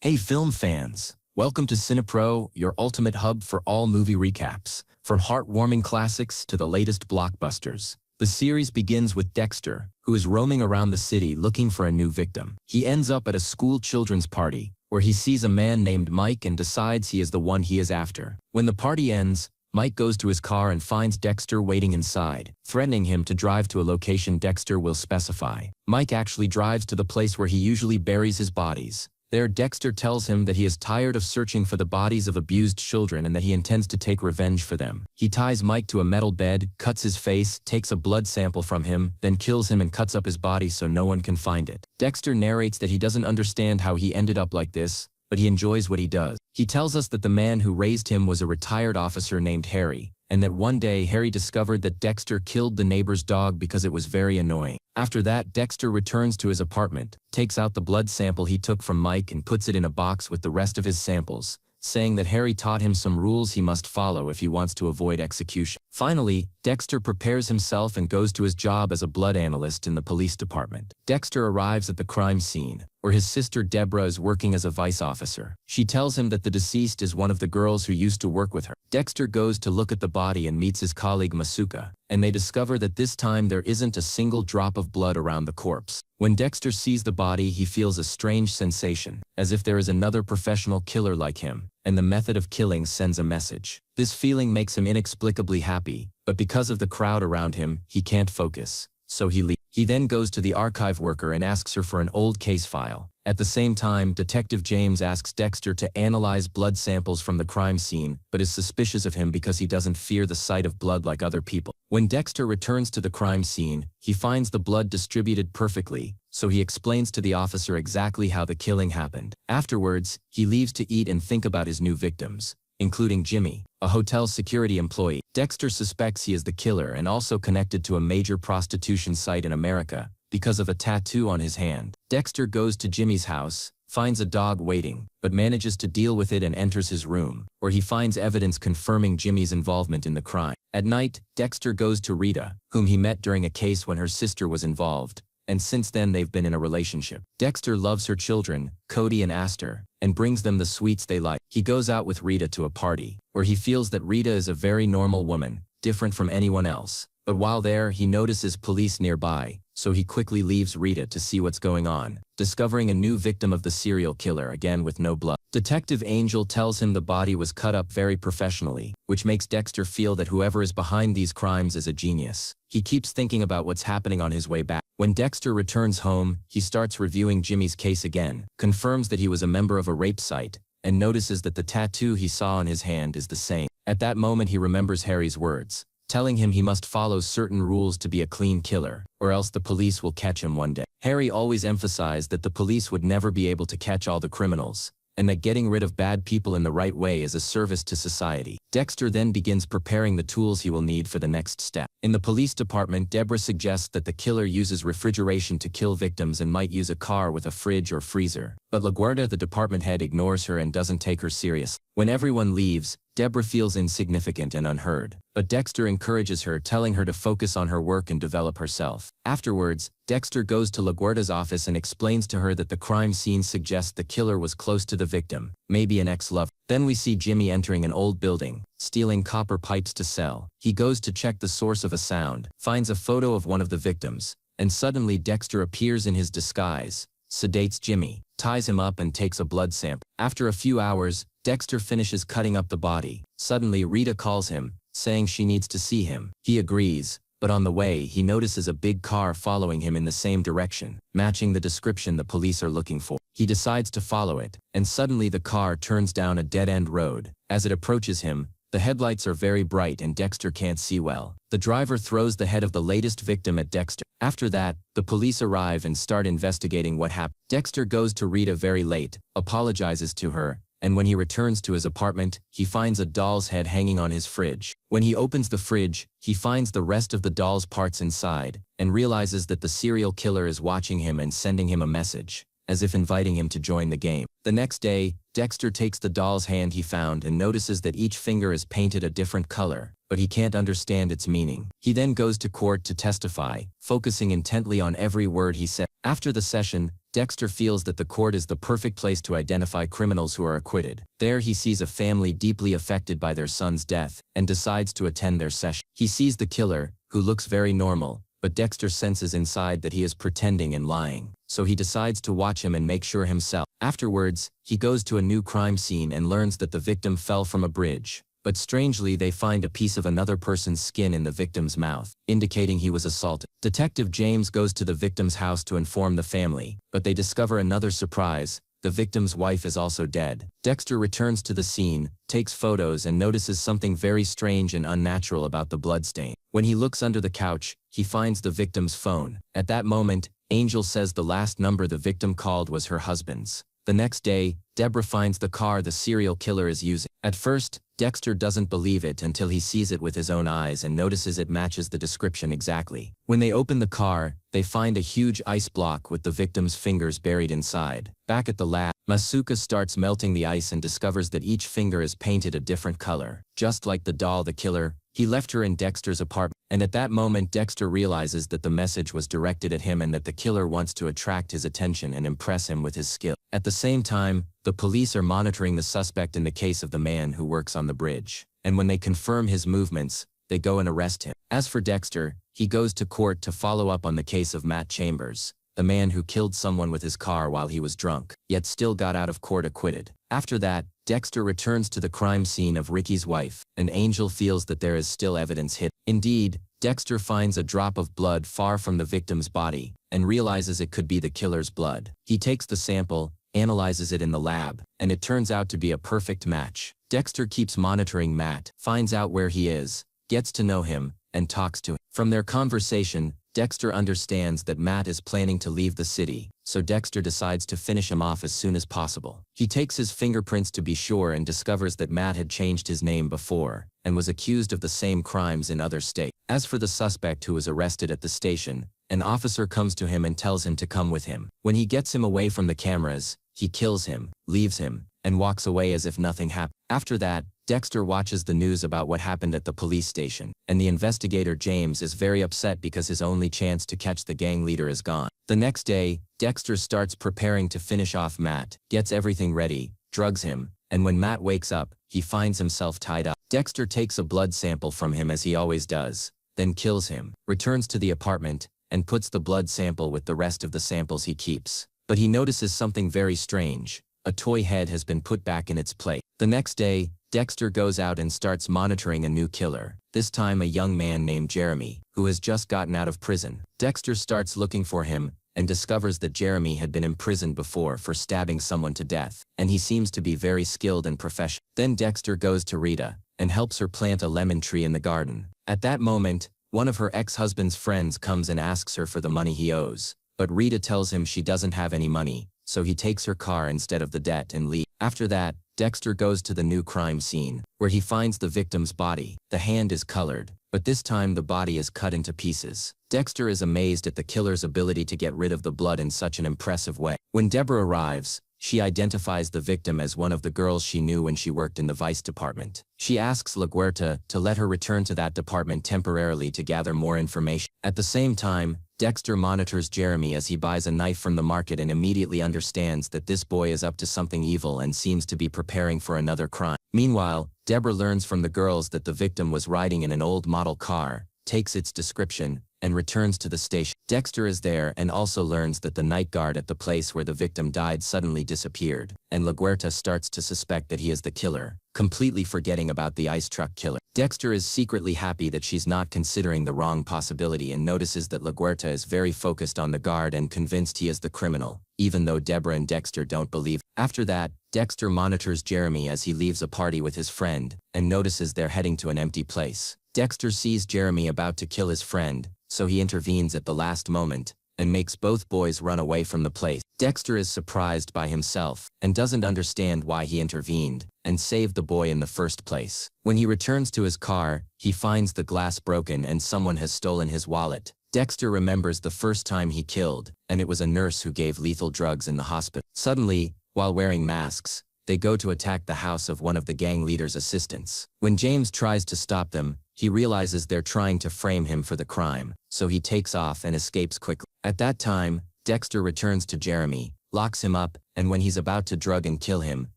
Hey film fans! Welcome to CINEPRO, your ultimate hub for all movie recaps. From heartwarming classics to the latest blockbusters. The series begins with Dexter, who is roaming around the city looking for a new victim. He ends up at a school children's party, where he sees a man named Mike and decides he is the one he is after. When the party ends, Mike goes to his car and finds Dexter waiting inside, threatening him to drive to a location Dexter will specify. Mike actually drives to the place where he usually buries his bodies. There, Dexter tells him that he is tired of searching for the bodies of abused children and that he intends to take revenge for them. He ties Mike to a metal bed, cuts his face, takes a blood sample from him, then kills him and cuts up his body so no one can find it. Dexter narrates that he doesn't understand how he ended up like this, but he enjoys what he does. He tells us that the man who raised him was a retired officer named Harry, and that one day Harry discovered that Dexter killed the neighbor's dog because it was very annoying. After that, Dexter returns to his apartment, takes out the blood sample he took from Mike and puts it in a box with the rest of his samples, saying that Harry taught him some rules he must follow if he wants to avoid execution. Finally, Dexter prepares himself and goes to his job as a blood analyst in the police department. Dexter arrives at the crime scene, where his sister Deborah is working as a vice officer. She tells him that the deceased is one of the girls who used to work with her. Dexter goes to look at the body and meets his colleague Masuka, and they discover that this time there isn't a single drop of blood around the corpse. When Dexter sees the body, he feels a strange sensation, as if there is another professional killer like him, and the method of killing sends a message. This feeling makes him inexplicably happy, but because of the crowd around him, he can't focus, so he leaves. He then goes to the archive worker and asks her for an old case file. At the same time, Detective James asks Dexter to analyze blood samples from the crime scene, but is suspicious of him because he doesn't fear the sight of blood like other people. When Dexter returns to the crime scene, he finds the blood distributed perfectly, so he explains to the officer exactly how the killing happened. Afterwards, he leaves to eat and think about his new victims, including Jimmy, a hotel security employee. Dexter suspects he is the killer and also connected to a major prostitution site in America, because of a tattoo on his hand. Dexter goes to Jimmy's house, finds a dog waiting, but manages to deal with it and enters his room, where he finds evidence confirming Jimmy's involvement in the crime. At night, Dexter goes to Rita, whom he met during a case when her sister was involved, and since then they've been in a relationship. Dexter loves her children, Cody and Astor, and brings them the sweets they like. He goes out with Rita to a party, where he feels that Rita is a very normal woman, different from anyone else. But while there, he notices police nearby, so he quickly leaves Rita to see what's going on, discovering a new victim of the serial killer, again with no blood. Detective Angel tells him the body was cut up very professionally, which makes Dexter feel that whoever is behind these crimes is a genius. He keeps thinking about what's happening on his way back. When Dexter returns home, he starts reviewing Jimmy's case again, confirms that he was a member of a rape site, and notices that the tattoo he saw on his hand is the same. At that moment he remembers Harry's words, telling him he must follow certain rules to be a clean killer, or else the police will catch him one day. Harry always emphasized that the police would never be able to catch all the criminals, and that getting rid of bad people in the right way is a service to society. Dexter then begins preparing the tools he will need for the next step. In the police department, Deborah suggests that the killer uses refrigeration to kill victims and might use a car with a fridge or freezer, but LaGuardia, the department head, ignores her and doesn't take her seriously. When everyone leaves, Deborah feels insignificant and unheard, but Dexter encourages her, telling her to focus on her work and develop herself. Afterwards, Dexter goes to LaGuardia's office and explains to her that the crime scene suggests the killer was close to the victim, maybe an ex-lover. Then we see Jimmy entering an old building, stealing copper pipes to sell. He goes to check the source of a sound, finds a photo of one of the victims, and suddenly Dexter appears in his disguise, sedates Jimmy, ties him up and takes a blood sample. After a few hours, Dexter finishes cutting up the body. Suddenly Rita calls him, saying she needs to see him. He agrees, but on the way he notices a big car following him in the same direction, matching the description the police are looking for. He decides to follow it, and suddenly the car turns down a dead-end road. As it approaches him, the headlights are very bright and Dexter can't see well. The driver throws the head of the latest victim at Dexter. After that, the police arrive and start investigating what happened. Dexter goes to Rita very late, apologizes to her, and when he returns to his apartment, he finds a doll's head hanging on his fridge. When he opens the fridge, he finds the rest of the doll's parts inside, and realizes that the serial killer is watching him and sending him a message, as if inviting him to join the game. The next day, Dexter takes the doll's hand he found and notices that each finger is painted a different color, but he can't understand its meaning. He then goes to court to testify, focusing intently on every word he said. After the session, Dexter feels that the court is the perfect place to identify criminals who are acquitted. There he sees a family deeply affected by their son's death and decides to attend their session. He sees the killer, who looks very normal, but Dexter senses inside that he is pretending and lying, so he decides to watch him and make sure himself. Afterwards, he goes to a new crime scene and learns that the victim fell from a bridge. But strangely they find a piece of another person's skin in the victim's mouth, indicating he was assaulted. Detective James goes to the victim's house to inform the family, but they discover another surprise: the victim's wife is also dead. Dexter returns to the scene, takes photos and notices something very strange and unnatural about the bloodstain. When he looks under the couch, he finds the victim's phone. At that moment, Angel says the last number the victim called was her husband's. The next day, Deborah finds the car the serial killer is using. At first, Dexter doesn't believe it until he sees it with his own eyes and notices it matches the description exactly. When they open the car, they find a huge ice block with the victim's fingers buried inside. Back at the lab, Masuka starts melting the ice and discovers that each finger is painted a different color. Just like the doll the killer, he left her in Dexter's apartment, and at that moment Dexter realizes that the message was directed at him and that the killer wants to attract his attention and impress him with his skill. At the same time, the police are monitoring the suspect in the case of the man who works on the bridge, and when they confirm his movements, they go and arrest him. As for Dexter, he goes to court to follow up on the case of Matt Chambers, the man who killed someone with his car while he was drunk, yet still got out of court acquitted. After that, Dexter returns to the crime scene of Ricky's wife, and Angel feels that there is still evidence hidden. Indeed, Dexter finds a drop of blood far from the victim's body, and realizes it could be the killer's blood. He takes the sample, analyzes it in the lab, and it turns out to be a perfect match. Dexter keeps monitoring Matt, finds out where he is, gets to know him, and talks to him. From their conversation, Dexter understands that Matt is planning to leave the city, so Dexter decides to finish him off as soon as possible. He takes his fingerprints to be sure and discovers that Matt had changed his name before, and was accused of the same crimes in other states. As for the suspect who was arrested at the station, an officer comes to him and tells him to come with him. When he gets him away from the cameras, he kills him, leaves him, and walks away as if nothing happened. After that, Dexter watches the news about what happened at the police station, and the investigator James is very upset because his only chance to catch the gang leader is gone. The next day, Dexter starts preparing to finish off Matt, gets everything ready, drugs him, and when Matt wakes up, he finds himself tied up. Dexter takes a blood sample from him as he always does, then kills him, returns to the apartment, and puts the blood sample with the rest of the samples he keeps. But he notices something very strange. A toy head has been put back in its place. The next day, Dexter goes out and starts monitoring a new killer, this time a young man named Jeremy, who has just gotten out of prison. Dexter starts looking for him, and discovers that Jeremy had been imprisoned before for stabbing someone to death, and he seems to be very skilled and professional. Then Dexter goes to Rita, and helps her plant a lemon tree in the garden. At that moment, one of her ex-husband's friends comes and asks her for the money he owes, but Rita tells him she doesn't have any money, so he takes her car instead of the debt and leaves. After that, Dexter goes to the new crime scene, where he finds the victim's body. The hand is colored, but this time the body is cut into pieces. Dexter is amazed at the killer's ability to get rid of the blood in such an impressive way. When Deborah arrives, she identifies the victim as one of the girls she knew when she worked in the vice department. She asks LaGuerta to let her return to that department temporarily to gather more information. At the same time, Dexter monitors Jeremy as he buys a knife from the market and immediately understands that this boy is up to something evil and seems to be preparing for another crime. Meanwhile, Deborah learns from the girls that the victim was riding in an old model car, takes its description, and returns to the station. Dexter is there and also learns that the night guard at the place where the victim died suddenly disappeared, and LaGuerta starts to suspect that he is the killer, completely forgetting about the ice truck killer. Dexter is secretly happy that she's not considering the wrong possibility and notices that LaGuerta is very focused on the guard and convinced he is the criminal, even though Deborah and Dexter don't believe. After that, Dexter monitors Jeremy as he leaves a party with his friend, and notices they're heading to an empty place. Dexter sees Jeremy about to kill his friend, so he intervenes at the last moment, and makes both boys run away from the place. Dexter is surprised by himself, and doesn't understand why he intervened, and saved the boy in the first place. When he returns to his car, he finds the glass broken and someone has stolen his wallet. Dexter remembers the first time he killed, and it was a nurse who gave lethal drugs in the hospital. Suddenly, while wearing masks, they go to attack the house of one of the gang leader's assistants. When James tries to stop them, he realizes they're trying to frame him for the crime, so he takes off and escapes quickly. At that time, Dexter returns to Jeremy, locks him up, and when he's about to drug and kill him,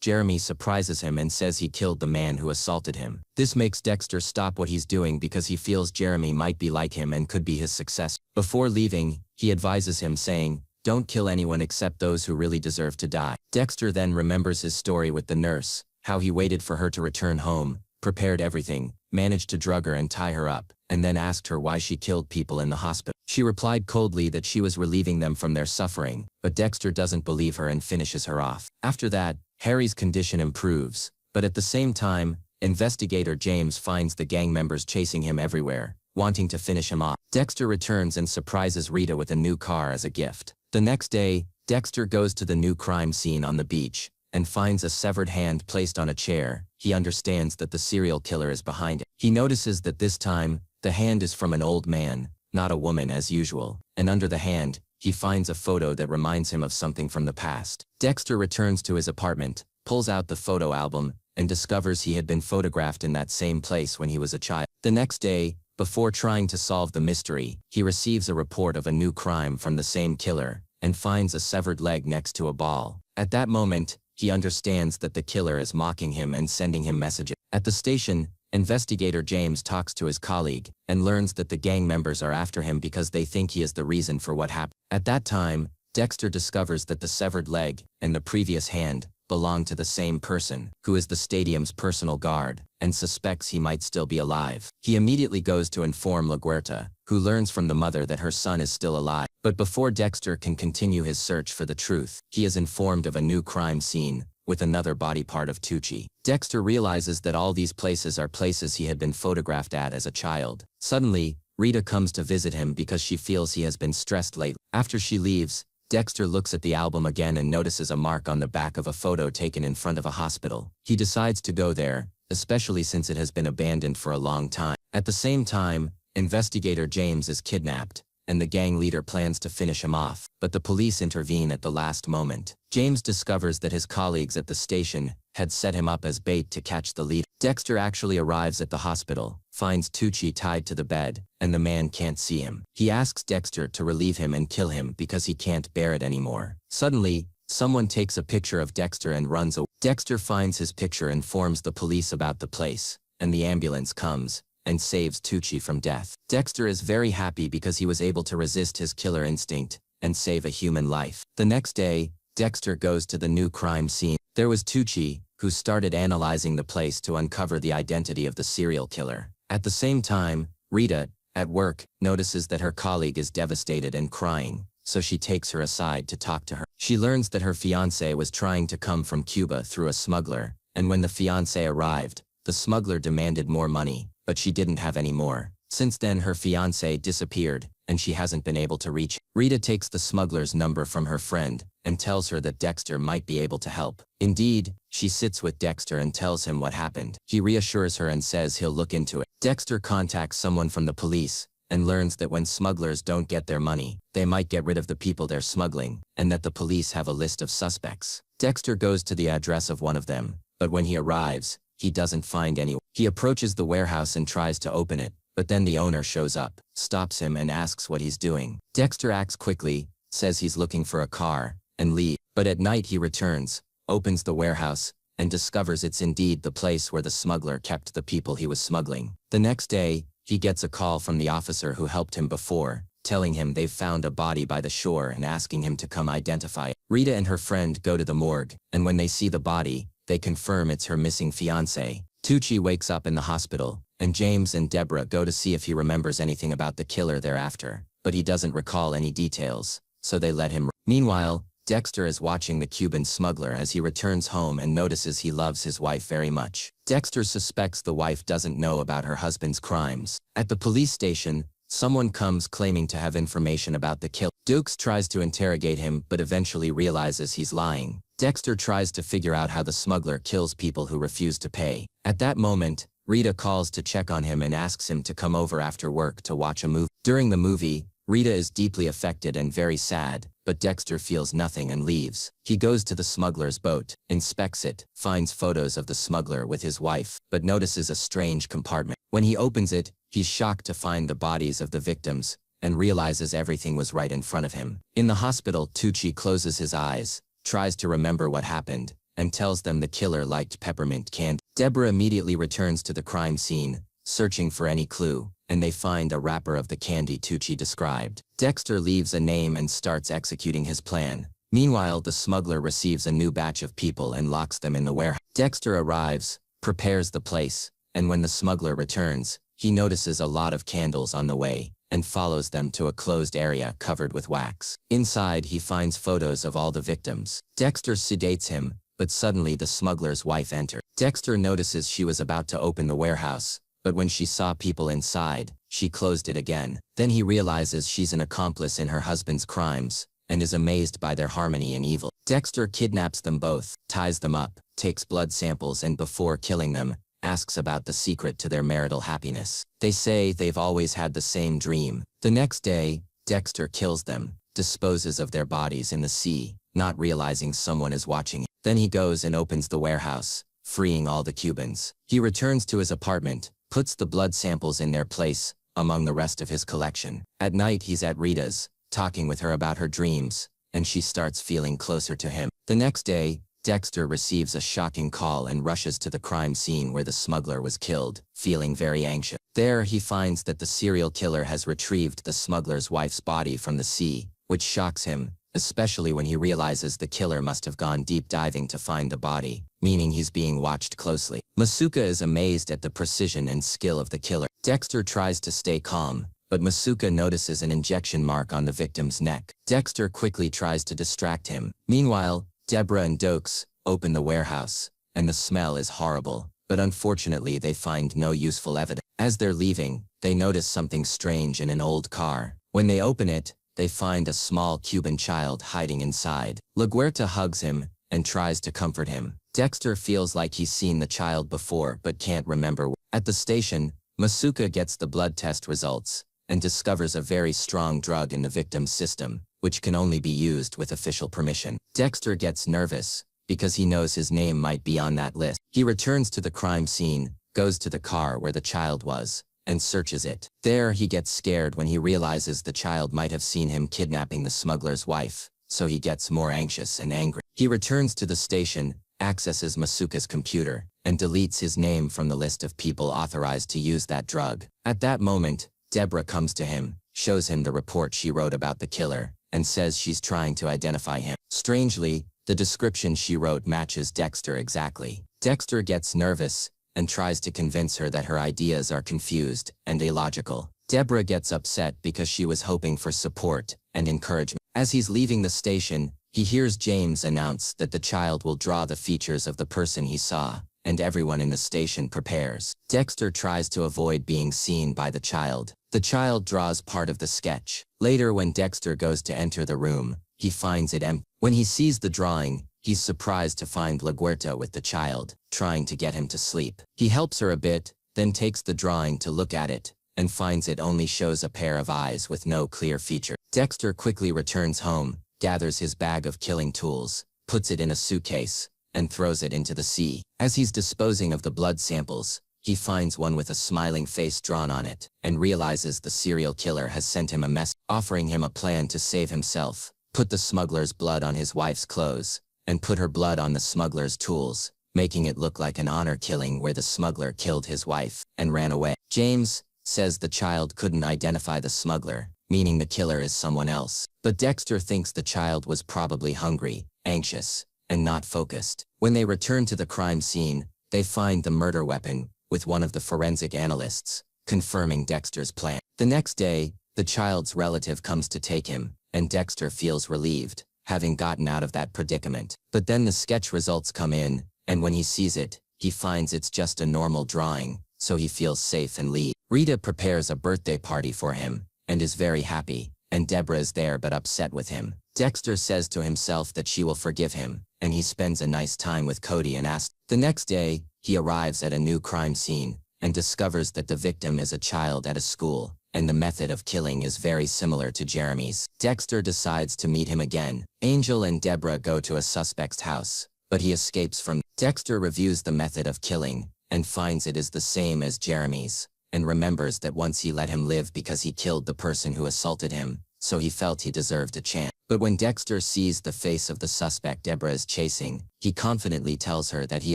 Jeremy surprises him and says he killed the man who assaulted him. This makes Dexter stop what he's doing because he feels Jeremy might be like him and could be his successor. Before leaving, he advises him saying, "Don't kill anyone except those who really deserve to die." Dexter then remembers his story with the nurse, how he waited for her to return home, prepared everything, managed to drug her and tie her up, and then asked her why she killed people in the hospital. She replied coldly that she was relieving them from their suffering, but Dexter doesn't believe her and finishes her off. After that, Harry's condition improves, but at the same time, investigator James finds the gang members chasing him everywhere, wanting to finish him off. Dexter returns and surprises Rita with a new car as a gift. The next day, Dexter goes to the new crime scene on the beach, and finds a severed hand placed on a chair. He understands that the serial killer is behind it. He notices that this time, the hand is from an old man, not a woman as usual, and under the hand, he finds a photo that reminds him of something from the past. Dexter returns to his apartment, pulls out the photo album, and discovers he had been photographed in that same place when he was a child. The next day, before trying to solve the mystery, he receives a report of a new crime from the same killer, and finds a severed leg next to a ball. At that moment, he understands that the killer is mocking him and sending him messages. At the station, investigator James talks to his colleague, and learns that the gang members are after him because they think he is the reason for what happened. At that time, Dexter discovers that the severed leg, and the previous hand, belong to the same person, who is the stadium's personal guard, and suspects he might still be alive. He immediately goes to inform LaGuerta, who learns from the mother that her son is still alive. But before Dexter can continue his search for the truth, he is informed of a new crime scene, with another body part of Tucci. Dexter realizes that all these places are places he had been photographed at as a child. Suddenly, Rita comes to visit him because she feels he has been stressed lately. After she leaves, Dexter looks at the album again and notices a mark on the back of a photo taken in front of a hospital. He decides to go there, especially since it has been abandoned for a long time. At the same time, investigator James is kidnapped, and the gang leader plans to finish him off, but the police intervene at the last moment. James discovers that his colleagues at the station had set him up as bait to catch the leader. Dexter actually arrives at the hospital, finds Tucci tied to the bed, and the man can't see him. He asks Dexter to relieve him and kill him because he can't bear it anymore. Suddenly, someone takes a picture of Dexter and runs away. Dexter finds his picture and informs the police about the place, and the ambulance comes and saves Tucci from death. Dexter is very happy because he was able to resist his killer instinct and save a human life. The next day, Dexter goes to the new crime scene. There was Tucci, who started analyzing the place to uncover the identity of the serial killer. At the same time, Rita, at work, notices that her colleague is devastated and crying, so she takes her aside to talk to her. She learns that her fiancé was trying to come from Cuba through a smuggler, and when the fiancé arrived, the smuggler demanded more money, but she didn't have any more. Since then her fiancé disappeared, and she hasn't been able to reach him. Rita takes the smuggler's number from her friend, and tells her that Dexter might be able to help. Indeed, she sits with Dexter and tells him what happened. He reassures her and says he'll look into it. Dexter contacts someone from the police, and learns that when smugglers don't get their money, they might get rid of the people they're smuggling, and that the police have a list of suspects. Dexter goes to the address of one of them, but when he arrives, he doesn't find anyone. He approaches the warehouse and tries to open it, but then the owner shows up, stops him and asks what he's doing. Dexter acts quickly, says he's looking for a car, and leaves. But at night he returns, opens the warehouse, and discovers it's indeed the place where the smuggler kept the people he was smuggling. The next day, he gets a call from the officer who helped him before, telling him they've found a body by the shore and asking him to come identify it. Rita and her friend go to the morgue, and when they see the body, they confirm it's her missing fiancé. Tucci wakes up in the hospital, and James and Deborah go to see if he remembers anything about the killer thereafter, but he doesn't recall any details, so they let him. Meanwhile, Dexter is watching the Cuban smuggler as he returns home and notices he loves his wife very much. Dexter suspects the wife doesn't know about her husband's crimes. At the police station, someone comes claiming to have information about the kill. Dukes tries to interrogate him but eventually realizes he's lying. Dexter tries to figure out how the smuggler kills people who refuse to pay. At that moment, Rita calls to check on him and asks him to come over after work to watch a movie. During the movie, Rita is deeply affected and very sad, but Dexter feels nothing and leaves. He goes to the smuggler's boat, inspects it, finds photos of the smuggler with his wife, but notices a strange compartment. When he opens it, he's shocked to find the bodies of the victims, and realizes everything was right in front of him. In the hospital, Tucci closes his eyes, tries to remember what happened, and tells them the killer liked peppermint candy. Deborah immediately returns to the crime scene, searching for any clue, and they find a wrapper of the candy Tucci described. Dexter leaves a name and starts executing his plan. Meanwhile, the smuggler receives a new batch of people and locks them in the warehouse. Dexter arrives, prepares the place, and when the smuggler returns, he notices a lot of candles on the way, and follows them to a closed area covered with wax. Inside, he finds photos of all the victims. Dexter sedates him, but suddenly the smuggler's wife enters. Dexter notices she was about to open the warehouse, but when she saw people inside, she closed it again. Then he realizes she's an accomplice in her husband's crimes, and is amazed by their harmony and evil. Dexter kidnaps them both, ties them up, takes blood samples, and before killing them, asks about the secret to their marital happiness. They say they've always had the same dream. The next day, Dexter kills them, disposes of their bodies in the sea, not realizing someone is watching. Then he goes and opens the warehouse, freeing all the Cubans. He returns to his apartment, puts the blood samples in their place, among the rest of his collection. At night, he's at Rita's, talking with her about her dreams, and she starts feeling closer to him. The next day, Dexter receives a shocking call and rushes to the crime scene where the smuggler was killed, feeling very anxious. There, he finds that the serial killer has retrieved the smuggler's wife's body from the sea, which shocks him, especially when he realizes the killer must have gone deep diving to find the body, meaning he's being watched closely. Masuka is amazed at the precision and skill of the killer. Dexter tries to stay calm, but Masuka notices an injection mark on the victim's neck. Dexter quickly tries to distract him. Meanwhile, Deborah and Dokes open the warehouse, and the smell is horrible, but unfortunately they find no useful evidence. As they're leaving, they notice something strange in an old car. When they open it, they find a small Cuban child hiding inside. LaGuerta hugs him and tries to comfort him. Dexter feels like he's seen the child before but can't remember. At the station, Masuka gets the blood test results and discovers a very strong drug in the victim's system, which can only be used with official permission. Dexter gets nervous because he knows his name might be on that list. He returns to the crime scene, goes to the car where the child was, and searches it. There, he gets scared when he realizes the child might have seen him kidnapping the smuggler's wife, so he gets more anxious and angry. He returns to the station, accesses Masuka's computer, and deletes his name from the list of people authorized to use that drug. At that moment, Deborah comes to him, shows him the report she wrote about the killer, and says she's trying to identify him. Strangely, the description she wrote matches Dexter exactly. Dexter gets nervous and tries to convince her that her ideas are confused and illogical. Deborah gets upset because she was hoping for support and encouragement. As he's leaving the station, he hears James announce that the child will draw the features of the person he saw, and everyone in the station prepares. Dexter tries to avoid being seen by the child. The child draws part of the sketch. Later, when Dexter goes to enter the room, he finds it empty. When he sees the drawing, he's surprised to find LaGuerta with the child, trying to get him to sleep. He helps her a bit, then takes the drawing to look at it, and finds it only shows a pair of eyes with no clear feature. Dexter quickly returns home, gathers his bag of killing tools, puts it in a suitcase, and throws it into the sea. As he's disposing of the blood samples, he finds one with a smiling face drawn on it, and realizes the serial killer has sent him a message offering him a plan to save himself. Put the smuggler's blood on his wife's clothes, and put her blood on the smuggler's tools, making it look like an honor killing where the smuggler killed his wife and ran away. James says the child couldn't identify the smuggler, meaning the killer is someone else. But Dexter thinks the child was probably hungry, anxious, and not focused. When they return to the crime scene, they find the murder weapon, with one of the forensic analysts, confirming Dexter's plan. The next day, the child's relative comes to take him, and Dexter feels relieved, having gotten out of that predicament. But then the sketch results come in, and when he sees it, he finds it's just a normal drawing, so he feels safe and leaves. Rita prepares a birthday party for him, and is very happy, and Deborah is there but upset with him. Dexter says to himself that she will forgive him, and he spends a nice time with Cody and Ast. The next day, he arrives at a new crime scene, and discovers that the victim is a child at a school, and the method of killing is very similar to Jeremy's. Dexter decides to meet him again. Angel and Deborah go to a suspect's house, but he escapes from. Dexter reviews the method of killing, and finds it is the same as Jeremy's, and remembers that once he let him live because he killed the person who assaulted him, so he felt he deserved a chance. But when Dexter sees the face of the suspect Deborah is chasing, he confidently tells her that he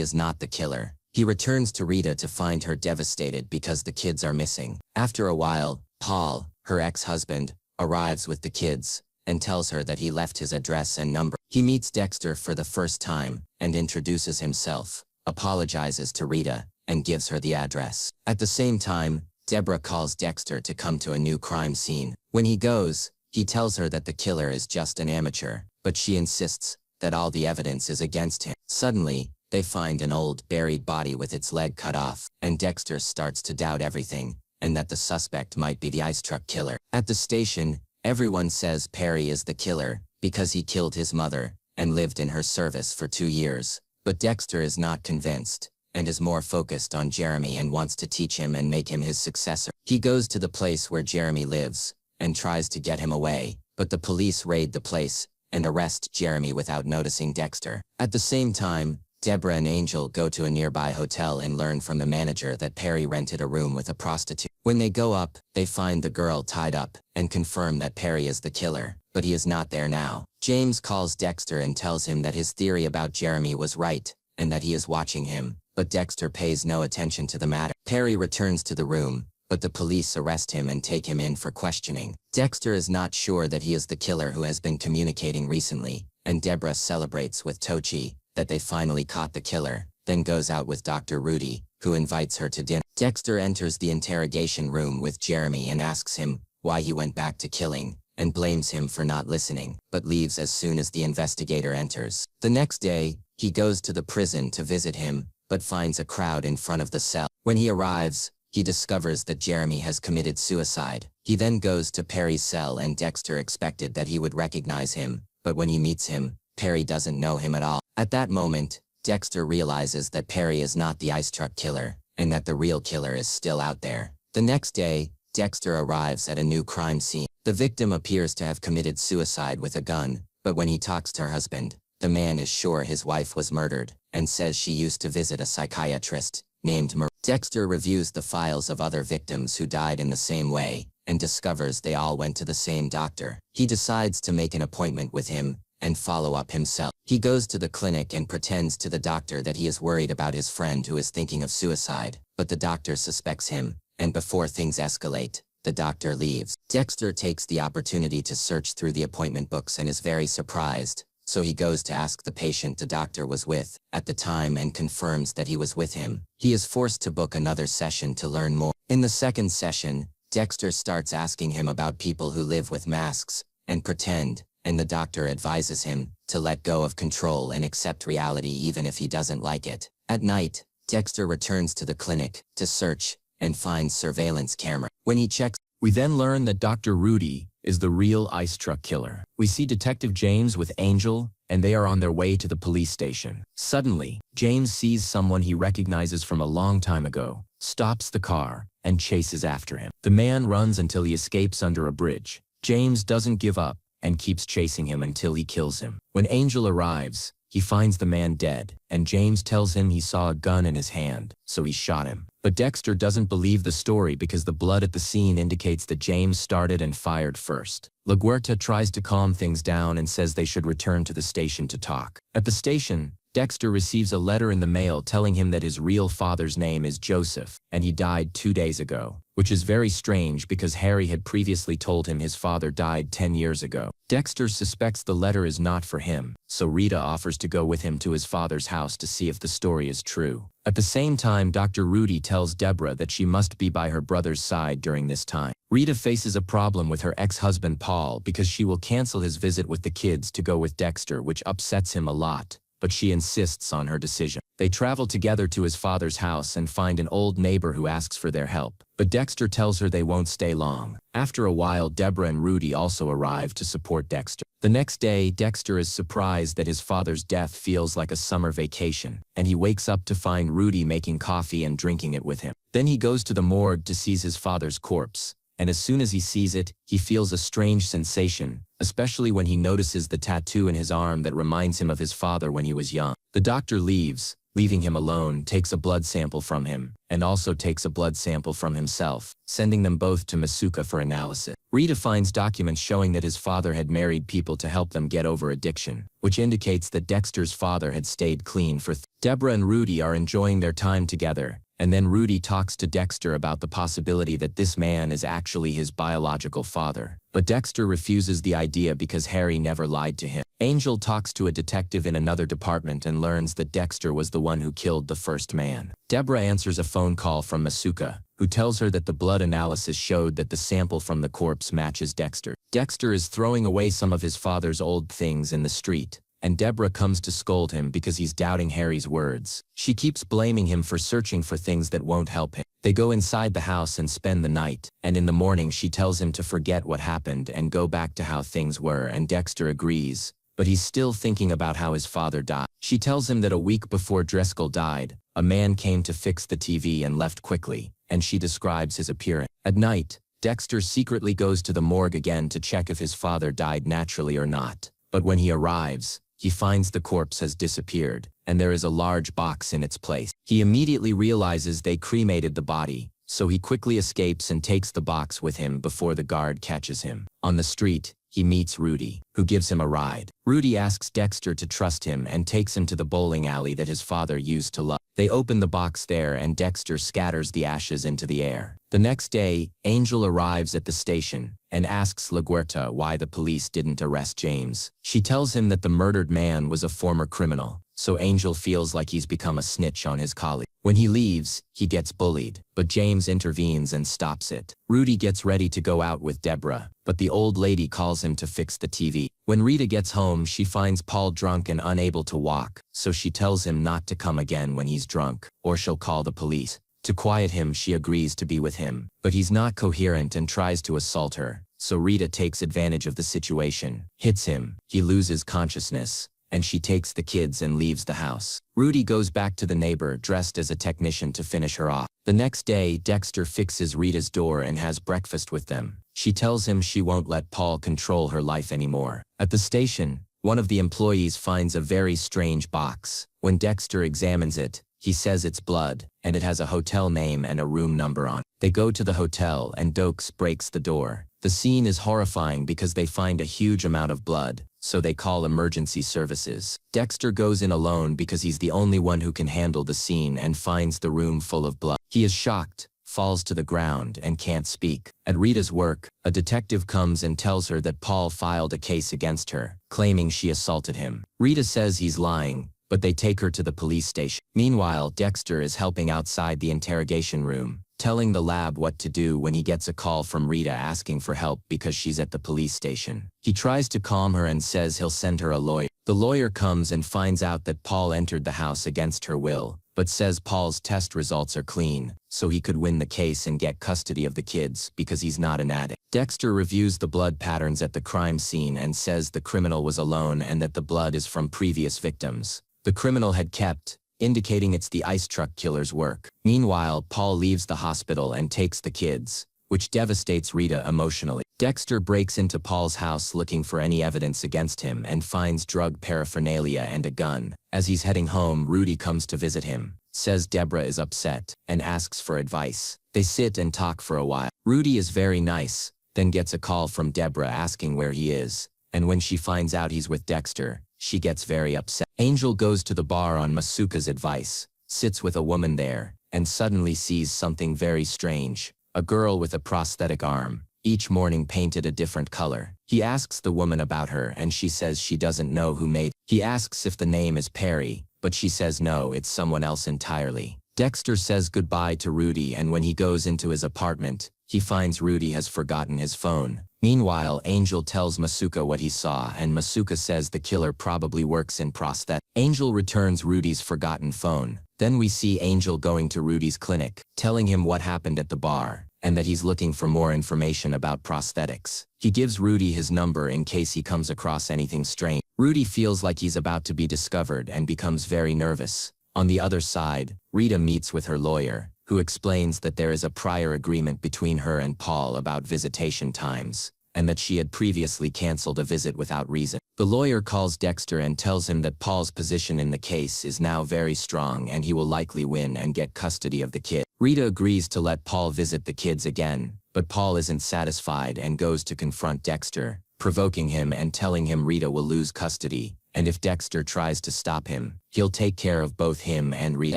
is not the killer. He returns to Rita to find her devastated because the kids are missing. After a while, Paul, her ex-husband, arrives with the kids and tells her that he left his address and number. He meets Dexter for the first time and introduces himself, apologizes to Rita, and gives her the address. At the same time, Deborah calls Dexter to come to a new crime scene. When he goes, he tells her that the killer is just an amateur, but she insists that all the evidence is against him. Suddenly, they find an old, buried body with its leg cut off, and Dexter starts to doubt everything, and that the suspect might be the ice truck killer. At the station, everyone says Perry is the killer because he killed his mother and lived in her service for 2 years. But Dexter is not convinced and is more focused on Jeremy and wants to teach him and make him his successor. He goes to the place where Jeremy lives and tries to get him away, but the police raid the place and arrest Jeremy without noticing Dexter. At the same time, Deborah and Angel go to a nearby hotel and learn from the manager that Perry rented a room with a prostitute. When they go up, they find the girl tied up and confirm that Perry is the killer, but he is not there now. James calls Dexter and tells him that his theory about Jeremy was right and that he is watching him, but Dexter pays no attention to the matter. Perry returns to the room, but the police arrest him and take him in for questioning. Dexter is not sure that he is the killer who has been communicating recently, and Deborah celebrates with Tochi that they finally caught the killer, then goes out with Dr. Rudy, who invites her to dinner. Dexter enters the interrogation room with Jeremy and asks him why he went back to killing, and blames him for not listening, but leaves as soon as the investigator enters. The next day, he goes to the prison to visit him, but finds a crowd in front of the cell. When he arrives, he discovers that Jeremy has committed suicide. He then goes to Perry's cell and Dexter expected that he would recognize him, but when he meets him, Perry doesn't know him at all. At that moment, Dexter realizes that Perry is not the ice truck killer, and that the real killer is still out there. The next day, Dexter arrives at a new crime scene. The victim appears to have committed suicide with a gun, but when he talks to her husband, the man is sure his wife was murdered, and says she used to visit a psychiatrist named Marie. Dexter reviews the files of other victims who died in the same way, and discovers they all went to the same doctor. He decides to make an appointment with him, and follow up himself. He goes to the clinic and pretends to the doctor that he is worried about his friend who is thinking of suicide, but the doctor suspects him, and before things escalate, the doctor leaves. Dexter takes the opportunity to search through the appointment books and is very surprised, so he goes to ask the patient the doctor was with at the time and confirms that he was with him. He is forced to book another session to learn more. In the second session, Dexter starts asking him about people who live with masks and pretend, and the doctor advises him to let go of control and accept reality even if he doesn't like it. At night, Dexter returns to the clinic to search and finds surveillance camera. When he checks, we then learn that Dr. Rudy is the real ice truck killer. We see Detective James with Angel, and they are on their way to the police station. Suddenly, James sees someone he recognizes from a long time ago, stops the car, and chases after him. The man runs until he escapes under a bridge. James doesn't give up and keeps chasing him until he kills him. When Angel arrives, he finds the man dead, and James tells him he saw a gun in his hand, so he shot him. But Dexter doesn't believe the story because the blood at the scene indicates that James started and fired first. LaGuerta tries to calm things down and says they should return to the station to talk. At the station, Dexter receives a letter in the mail telling him that his real father's name is Joseph, and he died 2 days ago, which is very strange because Harry had previously told him his father died 10 years ago. Dexter suspects the letter is not for him, so Rita offers to go with him to his father's house to see if the story is true. At the same time, Dr. Rudy tells Deborah that she must be by her brother's side during this time. Rita faces a problem with her ex-husband Paul because she will cancel his visit with the kids to go with Dexter, which upsets him a lot, but she insists on her decision. They travel together to his father's house and find an old neighbor who asks for their help, but Dexter tells her they won't stay long. After a while, Deborah and Rudy also arrive to support Dexter. The next day, Dexter is surprised that his father's death feels like a summer vacation, and he wakes up to find Rudy making coffee and drinking it with him. Then he goes to the morgue to see his father's corpse, and as soon as he sees it, he feels a strange sensation, especially when he notices the tattoo in his arm that reminds him of his father when he was young. The doctor leaves, leaving him alone, takes a blood sample from him, and also takes a blood sample from himself, sending them both to Masuka for analysis. Rita finds documents showing that his father had married people to help them get over addiction, which indicates that Dexter's father had stayed clean for Deborah and Rudy are enjoying their time together, and then Rudy talks to Dexter about the possibility that this man is actually his biological father. But Dexter refuses the idea because Harry never lied to him. Angel talks to a detective in another department and learns that Dexter was the one who killed the first man. Deborah answers a phone call from Masuka, who tells her that the blood analysis showed that the sample from the corpse matches Dexter. Dexter is throwing away some of his father's old things in the street, and Deborah comes to scold him because he's doubting Harry's words. She keeps blaming him for searching for things that won't help him. They go inside the house and spend the night, and in the morning she tells him to forget what happened and go back to how things were, and Dexter agrees, but he's still thinking about how his father died. She tells him that a week before Driscoll died, a man came to fix the TV and left quickly, and she describes his appearance. At night, Dexter secretly goes to the morgue again to check if his father died naturally or not, but when he arrives, he finds the corpse has disappeared, and there is a large box in its place. He immediately realizes they cremated the body, so he quickly escapes and takes the box with him before the guard catches him. On the street, he meets Rudy, who gives him a ride. Rudy asks Dexter to trust him and takes him to the bowling alley that his father used to love. They open the box there and Dexter scatters the ashes into the air. The next day, Angel arrives at the station and asks LaGuerta why the police didn't arrest James. She tells him that the murdered man was a former criminal, so Angel feels like he's become a snitch on his colleague. When he leaves, he gets bullied, but James intervenes and stops it. Rudy gets ready to go out with Deborah, but the old lady calls him to fix the TV. When Rita gets home, she finds Paul drunk and unable to walk, so she tells him not to come again when he's drunk, or she'll call the police. To quiet him, she agrees to be with him, but he's not coherent and tries to assault her, so Rita takes advantage of the situation, hits him, he loses consciousness, and she takes the kids and leaves the house. Rudy goes back to the neighbor dressed as a technician to finish her off. The next day, Dexter fixes Rita's door and has breakfast with them. She tells him she won't let Paul control her life anymore. At the station, one of the employees finds a very strange box. When Dexter examines it, he says it's blood, and it has a hotel name and a room number on it. They go to the hotel and Dokes breaks the door. The scene is horrifying because they find a huge amount of blood, so they call emergency services. Dexter goes in alone because he's the only one who can handle the scene and finds the room full of blood. He is shocked, falls to the ground, and can't speak. At Rita's work, a detective comes and tells her that Paul filed a case against her, claiming she assaulted him. Rita says he's lying, but they take her to the police station. Meanwhile, Dexter is helping outside the interrogation room, telling the lab what to do when he gets a call from Rita asking for help because she's at the police station. He tries to calm her and says he'll send her a lawyer. The lawyer comes and finds out that Paul entered the house against her will, but says Paul's test results are clean, so he could win the case and get custody of the kids because he's not an addict. Dexter reviews the blood patterns at the crime scene and says the criminal was alone and that the blood is from previous victims the criminal had kept, indicating it's the ice truck killer's work. Meanwhile, Paul leaves the hospital and takes the kids, which devastates Rita emotionally. Dexter breaks into Paul's house looking for any evidence against him and finds drug paraphernalia and a gun. As he's heading home, Rudy comes to visit him, says Deborah is upset, and asks for advice. They sit and talk for a while. Rudy is very nice, then gets a call from Deborah asking where he is, and when she finds out he's with Dexter, she gets very upset. Angel goes to the bar on Masuka's advice, sits with a woman there, and suddenly sees something very strange. A girl with a prosthetic arm, each morning painted a different color. He asks the woman about her and she says she doesn't know who made it. He asks if the name is Perry, but she says no, it's someone else entirely. Dexter says goodbye to Rudy, and when he goes into his apartment, he finds Rudy has forgotten his phone. Meanwhile, Angel tells Masuka what he saw, and Masuka says the killer probably works in prosthetics. Angel returns Rudy's forgotten phone. Then we see Angel going to Rudy's clinic, telling him what happened at the bar, and that he's looking for more information about prosthetics. He gives Rudy his number in case he comes across anything strange. Rudy feels like he's about to be discovered and becomes very nervous. On the other side, Rita meets with her lawyer, who explains that there is a prior agreement between her and Paul about visitation times, and that she had previously canceled a visit without reason. The lawyer calls Dexter and tells him that Paul's position in the case is now very strong and he will likely win and get custody of the kid. Rita agrees to let Paul visit the kids again, but Paul isn't satisfied and goes to confront Dexter, provoking him and telling him Rita will lose custody, and if Dexter tries to stop him, he'll take care of both him and Rita.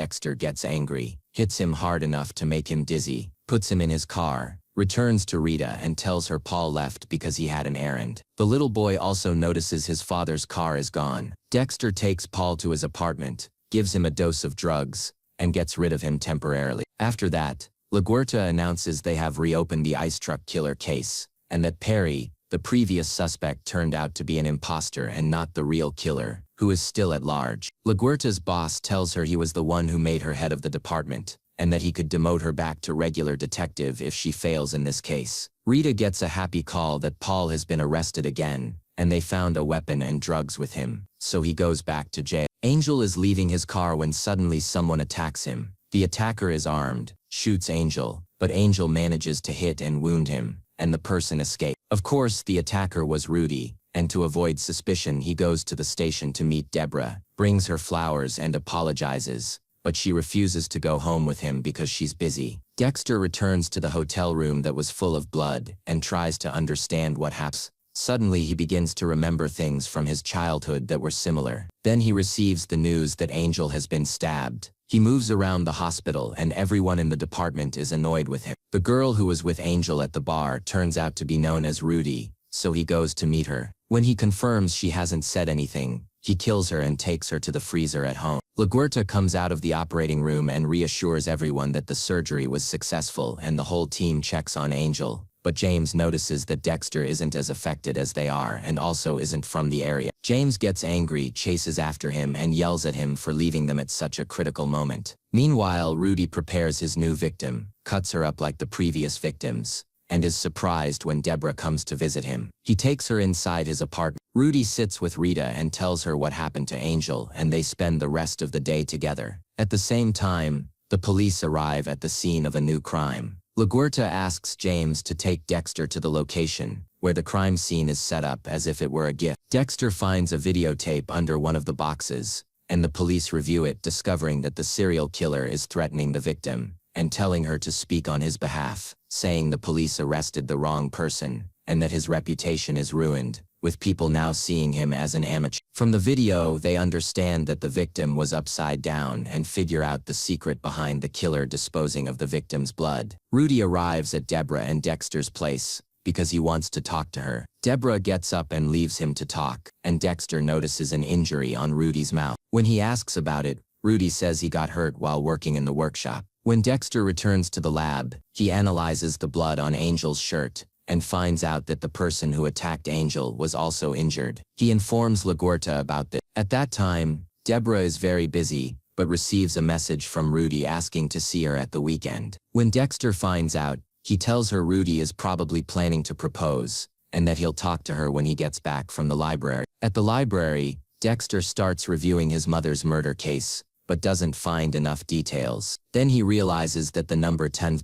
Dexter gets angry, hits him hard enough to make him dizzy, puts him in his car, returns to Rita and tells her Paul left because he had an errand. The little boy also notices his father's car is gone. Dexter takes Paul to his apartment, gives him a dose of drugs, and gets rid of him temporarily. After that, LaGuerta announces they have reopened the ice truck killer case, and that Perry, the previous suspect, turned out to be an imposter and not the real killer, who is still at large. LaGuerta's boss tells her he was the one who made her head of the department, and that he could demote her back to regular detective if she fails in this case. Rita gets a happy call that Paul has been arrested again, and they found a weapon and drugs with him, so he goes back to jail. Angel is leaving his car when suddenly someone attacks him. The attacker is armed, shoots Angel, but Angel manages to hit and wound him, and the person escapes. Of course, the attacker was Rudy, and to avoid suspicion he goes to the station to meet Deborah, brings her flowers and apologizes, but she refuses to go home with him because she's busy. Dexter returns to the hotel room that was full of blood and tries to understand what happens. Suddenly he begins to remember things from his childhood that were similar. Then he receives the news that Angel has been stabbed. He moves around the hospital and everyone in the department is annoyed with him. The girl who was with Angel at the bar turns out to be known as Rudy, so he goes to meet her. When he confirms she hasn't said anything, he kills her and takes her to the freezer at home. LaGuerta comes out of the operating room and reassures everyone that the surgery was successful and the whole team checks on Angel, but James notices that Dexter isn't as affected as they are and also isn't from the area. James gets angry, chases after him and yells at him for leaving them at such a critical moment. Meanwhile, Rudy prepares his new victim, cuts her up like the previous victims, and is surprised when Deborah comes to visit him. He takes her inside his apartment. Rudy sits with Rita and tells her what happened to Angel, and they spend the rest of the day together. At the same time, the police arrive at the scene of a new crime. LaGuerta asks James to take Dexter to the location, where the crime scene is set up as if it were a gift. Dexter finds a videotape under one of the boxes, and the police review it, discovering that the serial killer is threatening the victim and telling her to speak on his behalf, saying the police arrested the wrong person, and that his reputation is ruined, with people now seeing him as an amateur. From the video, they understand that the victim was upside down and figure out the secret behind the killer disposing of the victim's blood. Rudy arrives at Deborah and Dexter's place because he wants to talk to her. Deborah gets up and leaves him to talk, and Dexter notices an injury on Rudy's mouth. When he asks about it, Rudy says he got hurt while working in the workshop. When Dexter returns to the lab, he analyzes the blood on Angel's shirt and finds out that the person who attacked Angel was also injured. He informs LaGuerta about this. At that time, Deborah is very busy, but receives a message from Rudy asking to see her at the weekend. When Dexter finds out, he tells her Rudy is probably planning to propose, and that he'll talk to her when he gets back from the library. At the library, Dexter starts reviewing his mother's murder case, but doesn't find enough details. Then he realizes that the number 10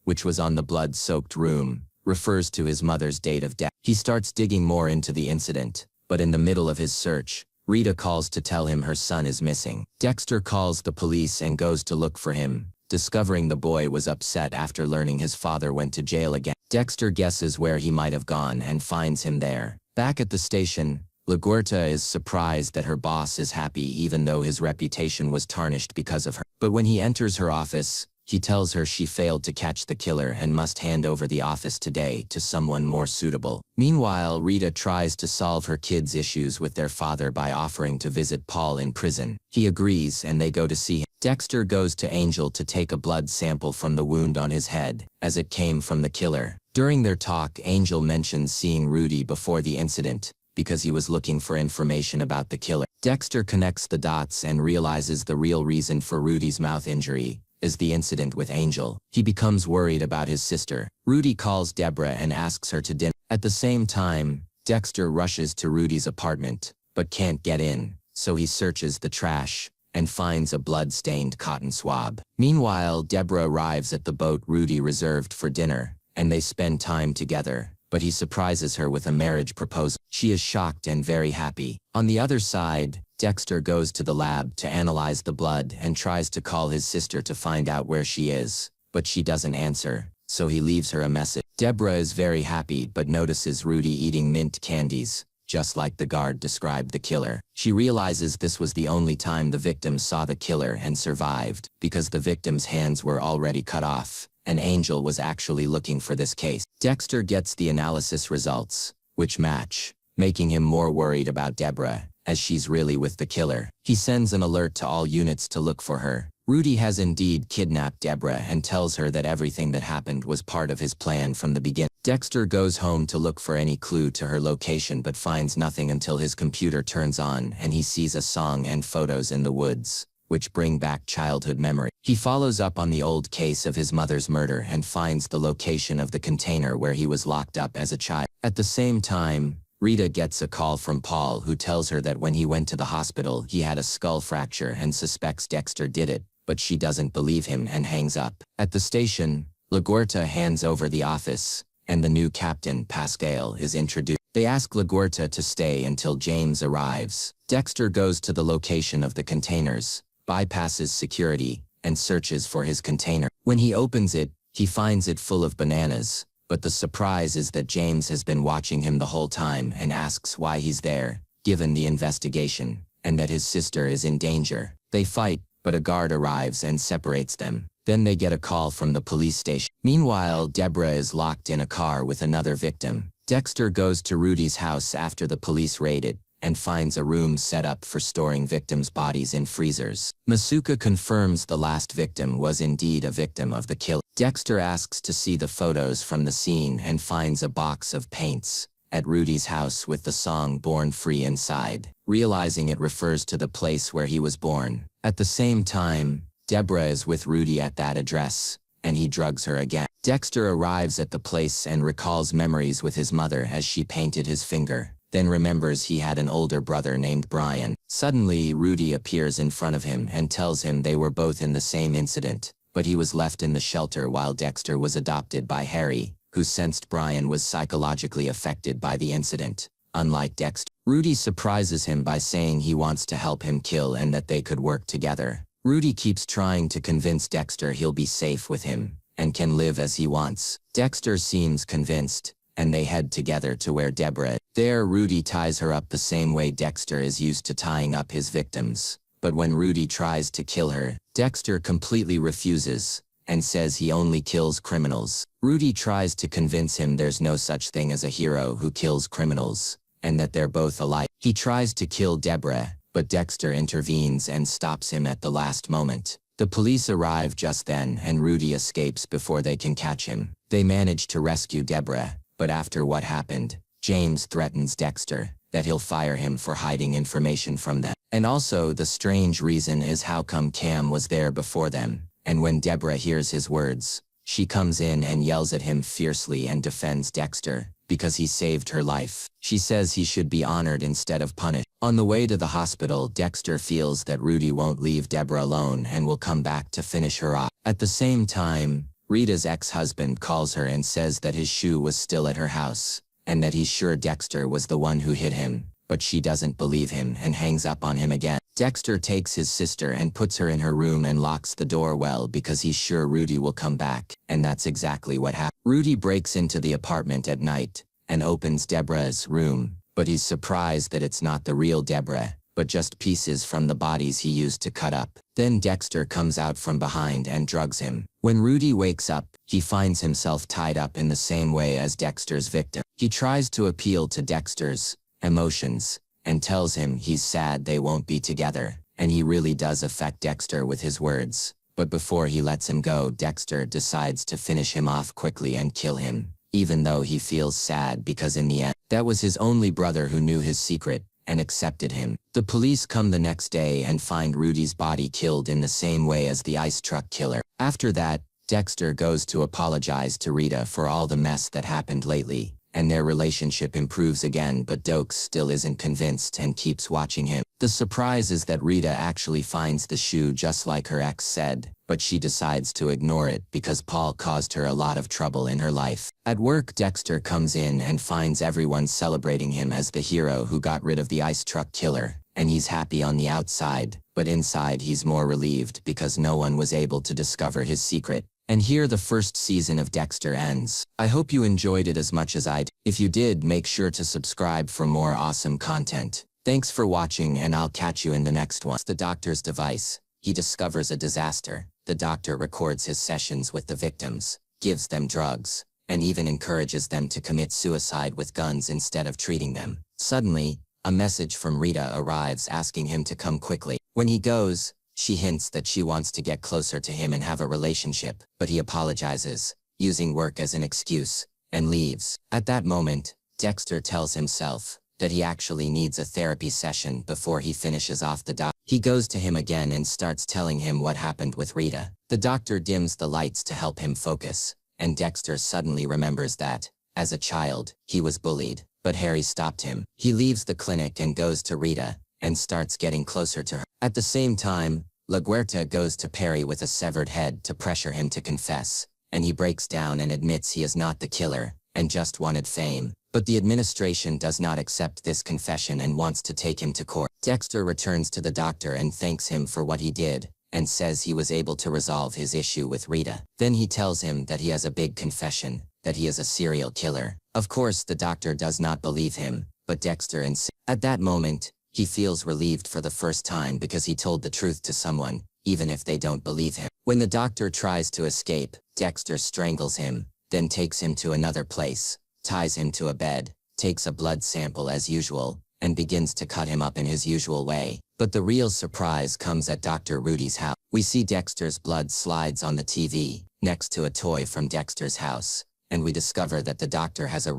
which was on the blood-soaked room, refers to his mother's date of death. He starts digging more into the incident, but in the middle of his search, Rita calls to tell him her son is missing. Dexter calls the police and goes to look for him, discovering the boy was upset after learning his father went to jail again. Dexter guesses where he might have gone and finds him there. Back at the station, LaGuerta is surprised that her boss is happy even though his reputation was tarnished because of her. But when he enters her office, he tells her she failed to catch the killer and must hand over the office today to someone more suitable. Meanwhile, Rita tries to solve her kids' issues with their father by offering to visit Paul in prison. He agrees and they go to see him. Dexter goes to Angel to take a blood sample from the wound on his head, as it came from the killer. During their talk, Angel mentions seeing Rudy before the incident, because he was looking for information about the killer. Dexter connects the dots and realizes the real reason for Rudy's mouth injury is the incident with Angel. He becomes worried about his sister. Rudy calls Deborah and asks her to dinner. At the same time, Dexter rushes to Rudy's apartment, but can't get in, so he searches the trash and finds a blood-stained cotton swab. Meanwhile, Deborah arrives at the boat Rudy reserved for dinner, and they spend time together, but but he surprises her with a marriage proposal. She is shocked and very happy. On the other side, Dexter goes to the lab to analyze the blood and tries to call his sister to find out where she is, but she doesn't answer, so he leaves her a message. Deborah is very happy but notices Rudy eating mint candies, just like the guard described the killer. She realizes this was the only time the victim saw the killer and survived, because the victim's hands were already cut off, and Angel was actually looking for this case. Dexter gets the analysis results, which match, making him more worried about Deborah, as she's really with the killer. He sends an alert to all units to look for her. Rudy has indeed kidnapped Deborah and tells her that everything that happened was part of his plan from the beginning. Dexter goes home to look for any clue to her location but finds nothing until his computer turns on and he sees a song and photos in the woods, which bring back childhood memory. He follows up on the old case of his mother's murder and finds the location of the container where he was locked up as a child. At the same time, Rita gets a call from Paul, who tells her that when he went to the hospital he had a skull fracture and suspects Dexter did it, but she doesn't believe him and hangs up. At the station, LaGuerta hands over the office, and the new captain, Pascal, is introduced. They ask LaGuerta to stay until James arrives. Dexter goes to the location of the containers, bypasses security, and searches for his container. When he opens it, he finds it full of bananas, but the surprise is that James has been watching him the whole time and asks why he's there, given the investigation, and that his sister is in danger. They fight, but a guard arrives and separates them. Then they get a call from the police station. Meanwhile, Deborah is locked in a car with another victim. Dexter goes to Rudy's house after the police raid it, and finds a room set up for storing victims' bodies in freezers. Masuka confirms the last victim was indeed a victim of the kill. Dexter asks to see the photos from the scene and finds a box of paints at Rudy's house with the song Born Free inside, realizing it refers to the place where he was born. At the same time, Deborah is with Rudy at that address, and he drugs her again. Dexter arrives at the place and recalls memories with his mother as she painted his finger, then remembers he had an older brother named Brian. Suddenly, Rudy appears in front of him and tells him they were both in the same incident, but he was left in the shelter while Dexter was adopted by Harry, who sensed Brian was psychologically affected by the incident. Unlike Dexter, Rudy surprises him by saying he wants to help him kill and that they could work together. Rudy keeps trying to convince Dexter he'll be safe with him and can live as he wants. Dexter seems convinced, and they head together to where Deborah is. There, Rudy ties her up the same way Dexter is used to tying up his victims. But when Rudy tries to kill her, Dexter completely refuses and says he only kills criminals. Rudy tries to convince him there's no such thing as a hero who kills criminals, and that they're both alike. He tries to kill Deborah, but Dexter intervenes and stops him at the last moment. The police arrive just then and Rudy escapes before they can catch him. They manage to rescue Deborah, but after what happened, James threatens Dexter that he'll fire him for hiding information from them. And also, the strange reason is how come Cam was there before them, and when Deborah hears his words, she comes in and yells at him fiercely and defends Dexter, because he saved her life. She says he should be honored instead of punished. On the way to the hospital, Dexter feels that Rudy won't leave Deborah alone and will come back to finish her off. At the same time, Rita's ex-husband calls her and says that his shoe was still at her house, and that he's sure Dexter was the one who hit him, but she doesn't believe him and hangs up on him again. Dexter takes his sister and puts her in her room and locks the door well because he's sure Rudy will come back, and that's exactly what happens. Rudy breaks into the apartment at night and opens Deborah's room, but he's surprised that it's not the real Deborah, but just pieces from the bodies he used to cut up. Then Dexter comes out from behind and drugs him. When Rudy wakes up, he finds himself tied up in the same way as Dexter's victim. He tries to appeal to Dexter's emotions and tells him he's sad they won't be together, and he really does affect Dexter with his words. But before he lets him go, Dexter decides to finish him off quickly and kill him, even though he feels sad because in the end, that was his only brother who knew his secret and accepted him. The police come the next day and find Rudy's body killed in the same way as the ice truck killer. After that, Dexter goes to apologize to Rita for all the mess that happened lately, and their relationship improves again, but Dokes still isn't convinced and keeps watching him. The surprise is that Rita actually finds the shoe just like her ex said, but she decides to ignore it because Paul caused her a lot of trouble in her life. At work, Dexter comes in and finds everyone celebrating him as the hero who got rid of the ice truck killer, and he's happy on the outside, but inside he's more relieved because no one was able to discover his secret. And here the first season of Dexter ends. I hope you enjoyed it as much as I did. If you did, make sure to subscribe for more awesome content. Thanks for watching, and I'll catch you in the next one. The doctor's device. He discovers a disaster. The doctor records his sessions with the victims, gives them drugs, and even encourages them to commit suicide with guns instead of treating them. Suddenly, a message from Rita arrives asking him to come quickly. When he goes, she hints that she wants to get closer to him and have a relationship, but he apologizes, using work as an excuse, and leaves. At that moment, Dexter tells himself that he actually needs a therapy session before he finishes off the doctor. He goes to him again and starts telling him what happened with Rita. The doctor dims the lights to help him focus, and Dexter suddenly remembers that, as a child, he was bullied, but Harry stopped him. He leaves the clinic and goes to Rita, and starts getting closer to her. At the same time, LaGuerta goes to Perry with a severed head to pressure him to confess, and he breaks down and admits he is not the killer, and just wanted fame. But the administration does not accept this confession and wants to take him to court. Dexter returns to the doctor and thanks him for what he did, and says he was able to resolve his issue with Rita. Then he tells him that he has a big confession, that he is a serial killer. Of course, the doctor does not believe him, but Dexter insists. At that moment, he feels relieved for the first time because he told the truth to someone, even if they don't believe him. When the doctor tries to escape, Dexter strangles him, then takes him to another place, ties him to a bed, takes a blood sample as usual, and begins to cut him up in his usual way. But the real surprise comes at Dr. Rudy's house. We see Dexter's blood slides on the TV, next to a toy from Dexter's house, and we discover that the doctor has a